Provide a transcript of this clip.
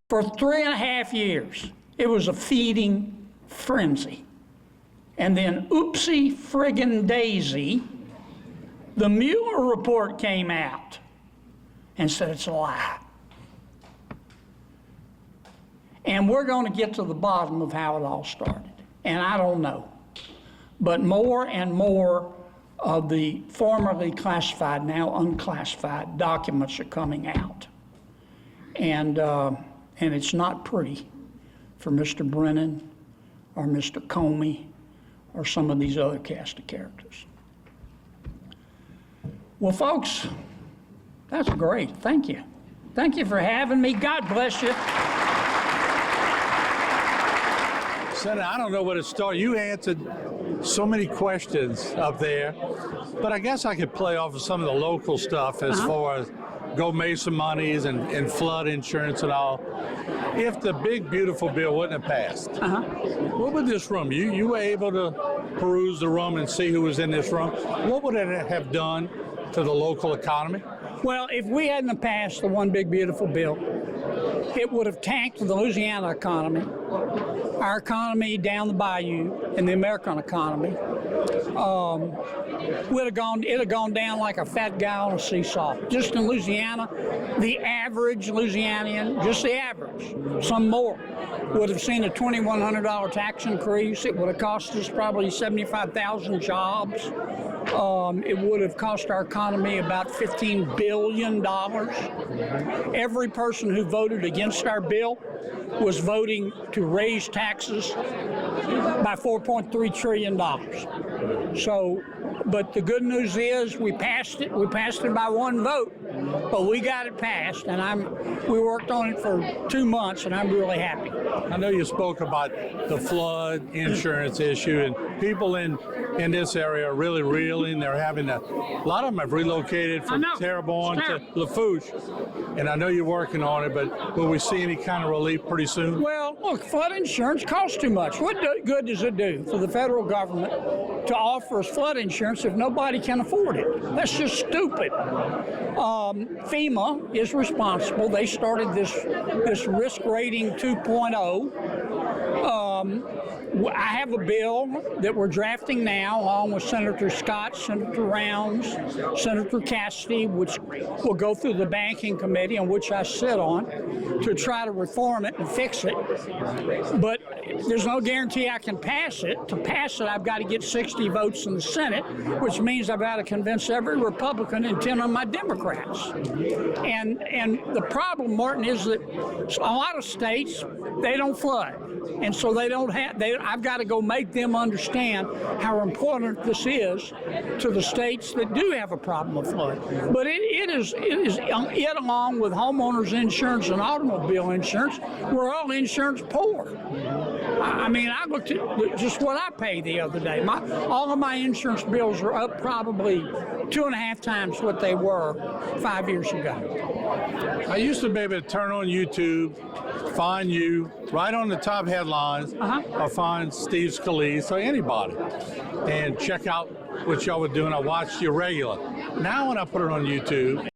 For 3.5 years, it was a feeding frenzy. And then, oopsie friggin' daisy, the Mueller Report came out and said it's a lie. And we're going to get to the bottom of how it all started. And I don't know. But more and more of the formerly classified, now unclassified documents are coming out. And it's not pretty for Mr. Brennan or Mr. Comey or some of these other cast of characters. Well, folks, that's great. Thank you. Thank you for having me. God bless you. Senator, I don't know where to start. You answered so many questions up there, but I guess I could play off of some of the local stuff as far as Go Mesa monies and flood insurance and all. If the big, beautiful bill wouldn't have passed, what would this room, you were able to peruse the room and see who was in this room, what would it have done to the local economy? Well, if we hadn't have passed the one big, beautiful bill, it would have tanked the Louisiana economy, our economy down the bayou, and the American economy. It'd have gone down like a fat guy on a seesaw. Just in Louisiana, the average Louisianian, just the average, some more, would have seen a $2,100 tax increase. It would have cost us probably 75,000 jobs. It would have cost our economy about $15 billion. Every person who voted against our bill was voting to raise taxes by $4.3 trillion. So, but the good news is we passed it. We passed it by one vote, but we got it passed, and we worked on it for 2 months, and I'm really happy. I know you spoke about the flood insurance issue, and people in this area are really reeling. They're having a lot of them have relocated from Terrebonne to Lafourche, and I know you're working on it, but will we see any kind of relief pretty soon? Well, look, flood insurance costs too much. What good does it do for the federal government to offer us flood insurance if nobody can afford it? That's just stupid. FEMA is responsible. They started this risk rating 2.0. I have a bill that we're drafting now, along with Senator Scott, Senator Rounds, Senator Cassidy, which will go through the banking committee, on which I sit on, to try to reform it and fix it. But there's no guarantee I can pass it. To pass it, I've got to get 60 votes in the Senate, which means I've got to convince every Republican and 10 of my Democrats. And the problem, Martin, is that a lot of states, they don't flood. And so I've got to go make them understand how important this is to the states that do have a problem with flood. But it along with homeowners insurance and automobile insurance, we're all insurance poor. I mean, I looked at just what I paid the other day. All of my insurance bills are up probably 2.5 times what they were 5 years ago. I used to be able to turn on YouTube, find you right on the top headlines, or find Steve Scalise or anybody, and check out what y'all were doing. I watched you regular. Now when I put it on YouTube,